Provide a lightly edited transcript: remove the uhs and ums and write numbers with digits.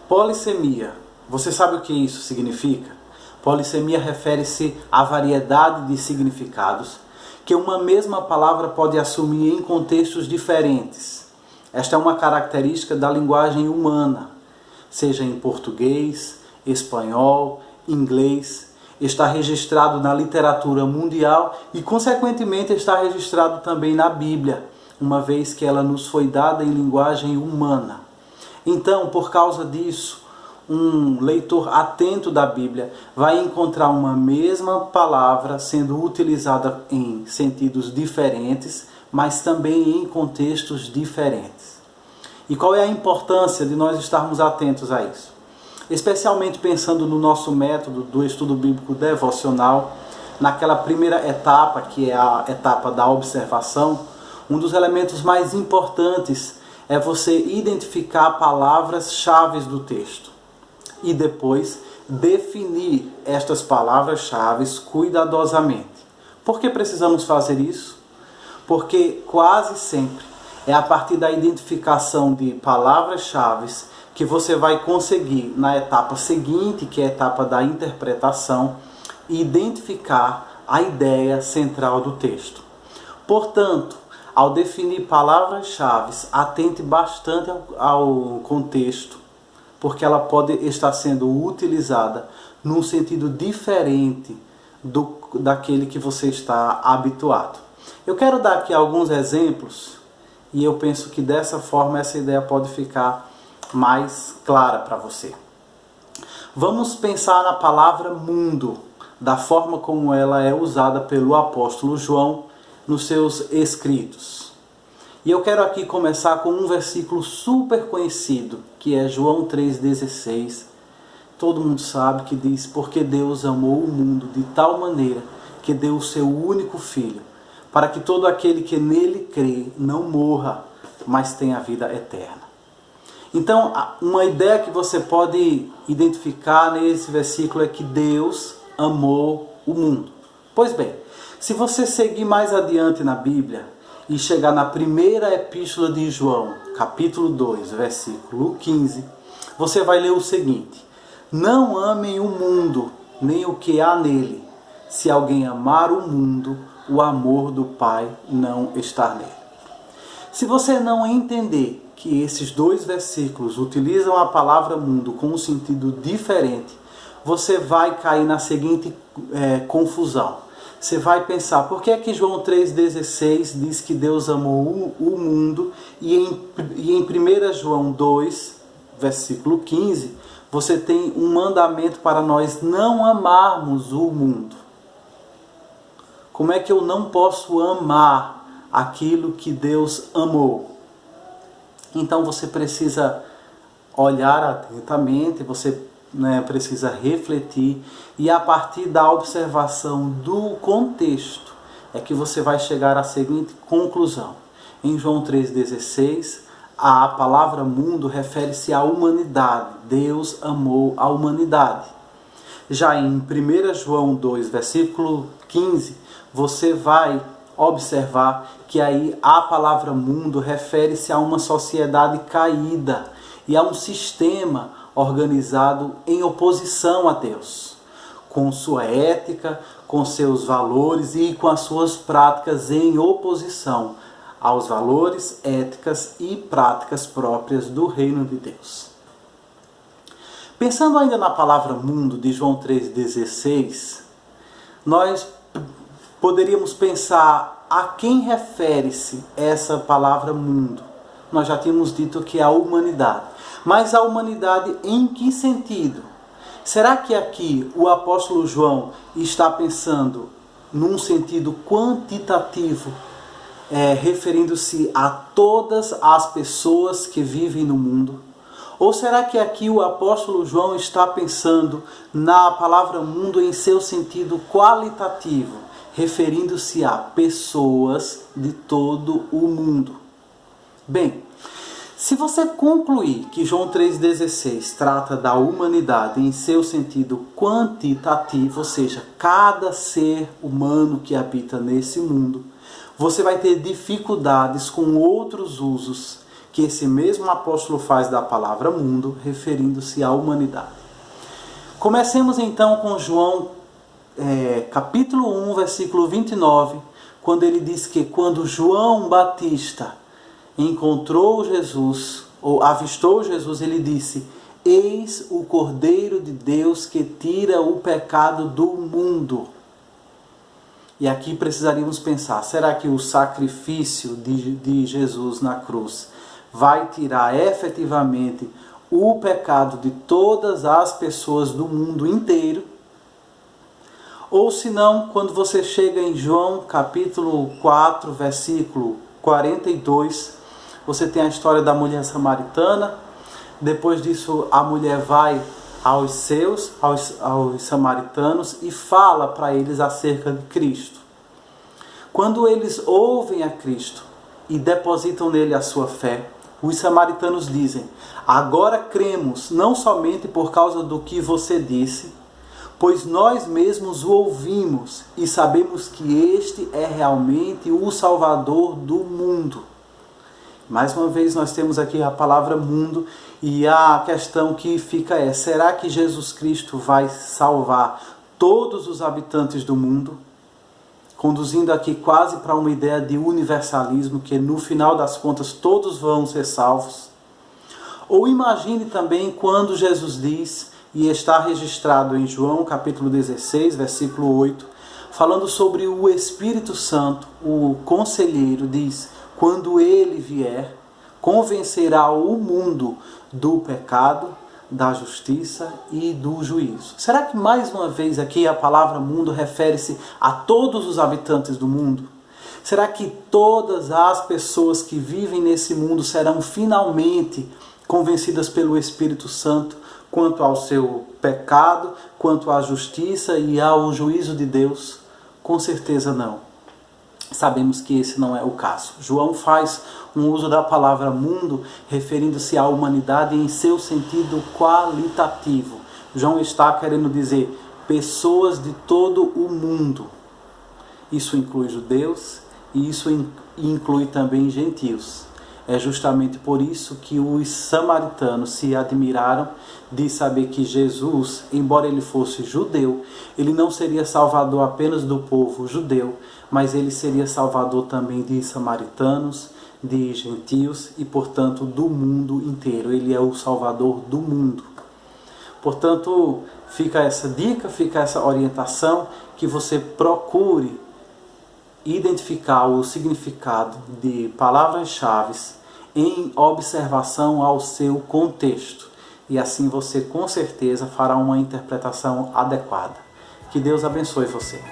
Polissemia. Você sabe o que isso significa? Polissemia refere-se à variedade de significados que uma mesma palavra pode assumir em contextos diferentes. Esta é uma característica da linguagem humana, seja em português, espanhol, inglês. Está registrado na literatura mundial e, consequentemente, está registrado também na Bíblia, uma vez que ela nos foi dada em linguagem humana. Então, por causa disso, um leitor atento da Bíblia vai encontrar uma mesma palavra sendo utilizada em sentidos diferentes, mas também em contextos diferentes. E qual é a importância de nós estarmos atentos a isso? Especialmente pensando no nosso método do estudo bíblico devocional, naquela primeira etapa, que é a etapa da observação, um dos elementos mais importantes é você identificar palavras-chave do texto e depois definir estas palavras-chave cuidadosamente. Por que precisamos fazer isso? Porque quase sempre é a partir da identificação de palavras-chave que você vai conseguir, na etapa seguinte, que é a etapa da interpretação, identificar a ideia central do texto. Portanto, ao definir palavras-chave, atente bastante ao contexto, porque ela pode estar sendo utilizada num sentido diferente daquele que você está habituado. Eu quero dar aqui alguns exemplos e eu penso que dessa forma essa ideia pode ficar mais clara para você. Vamos pensar na palavra mundo, da forma como ela é usada pelo apóstolo João nos seus escritos. E eu quero aqui começar com um versículo super conhecido, que é João 3,16. Todo mundo sabe que diz: porque Deus amou o mundo de tal maneira que deu o seu único Filho, para que todo aquele que nele crê não morra, mas tenha a vida eterna. Então, uma ideia que você pode identificar nesse versículo é que Deus amou o mundo. Pois bem, se você seguir mais adiante na Bíblia e chegar na primeira epístola de João, capítulo 2, versículo 15, você vai ler o seguinte: não amem o mundo, nem o que há nele. Se alguém amar o mundo, o amor do Pai não está nele. Se você não entender que esses dois versículos utilizam a palavra mundo com um sentido diferente, você vai cair na seguinte confusão. Você vai pensar, por que é que João 3,16 diz que Deus amou o mundo e em 1 João 2, versículo 15, você tem um mandamento para nós não amarmos o mundo? Como é que eu não posso amar aquilo que Deus amou? Então você precisa olhar atentamente, você precisa refletir, e a partir da observação do contexto é que você vai chegar à seguinte conclusão. Em João 3,16, a palavra mundo refere-se à humanidade. Deus amou a humanidade. Já em 1 João 2, versículo 15, você vai observar que aí a palavra mundo refere-se a uma sociedade caída e a um sistema organizado em oposição a Deus, com sua ética, com seus valores e com as suas práticas em oposição aos valores, éticas e práticas próprias do reino de Deus. Pensando ainda na palavra mundo de João 3,16, nós poderíamos pensar a quem refere-se essa palavra mundo. Nós já tínhamos dito que é a humanidade. Mas a humanidade em que sentido? Será que aqui o apóstolo João está pensando num sentido quantitativo, referindo-se a todas as pessoas que vivem no mundo? Ou será que aqui o apóstolo João está pensando na palavra mundo em seu sentido qualitativo, referindo-se a pessoas de todo o mundo? Bem, se você concluir que João 3,16 trata da humanidade em seu sentido quantitativo, ou seja, cada ser humano que habita nesse mundo, você vai ter dificuldades com outros usos que esse mesmo apóstolo faz da palavra mundo, referindo-se à humanidade. Comecemos então com João capítulo 1, versículo 29, quando ele diz que quando João Batista encontrou Jesus, ou avistou Jesus, ele disse: eis o Cordeiro de Deus que tira o pecado do mundo. E aqui precisaríamos pensar, será que o sacrifício de Jesus na cruz vai tirar efetivamente o pecado de todas as pessoas do mundo inteiro? Ou se não, quando você chega em João capítulo 4, versículo 42, você tem a história da mulher samaritana. Depois disso, a mulher vai aos samaritanos e fala para eles acerca de Cristo. Quando eles ouvem a Cristo e depositam nele a sua fé, os samaritanos dizem: agora cremos, não somente por causa do que você disse, pois nós mesmos o ouvimos e sabemos que este é realmente o Salvador do mundo. Mais uma vez nós temos aqui a palavra mundo, e a questão que fica é: será que Jesus Cristo vai salvar todos os habitantes do mundo? Conduzindo aqui quase para uma ideia de universalismo, que no final das contas todos vão ser salvos. Ou imagine também quando Jesus diz, e está registrado em João capítulo 16, versículo 8, falando sobre o Espírito Santo, o conselheiro, diz: quando ele vier, convencerá o mundo do pecado, da justiça e do juízo. Será que mais uma vez aqui a palavra mundo refere-se a todos os habitantes do mundo? Será que todas as pessoas que vivem nesse mundo serão finalmente convencidas pelo Espírito Santo quanto ao seu pecado, quanto à justiça e ao juízo de Deus? Com certeza não. Sabemos que esse não é o caso. João faz um uso da palavra mundo referindo-se à humanidade em seu sentido qualitativo. João está querendo dizer pessoas de todo o mundo. Isso inclui judeus e isso inclui também gentios. É justamente por isso que os samaritanos se admiraram de saber que Jesus, embora ele fosse judeu, ele não seria salvador apenas do povo judeu, mas ele seria salvador também de samaritanos, de gentios e, portanto, do mundo inteiro. Ele é o salvador do mundo. Portanto, fica essa dica, fica essa orientação, que você procure identificar o significado de palavras-chave em observação ao seu contexto. E assim você com certeza fará uma interpretação adequada. Que Deus abençoe você.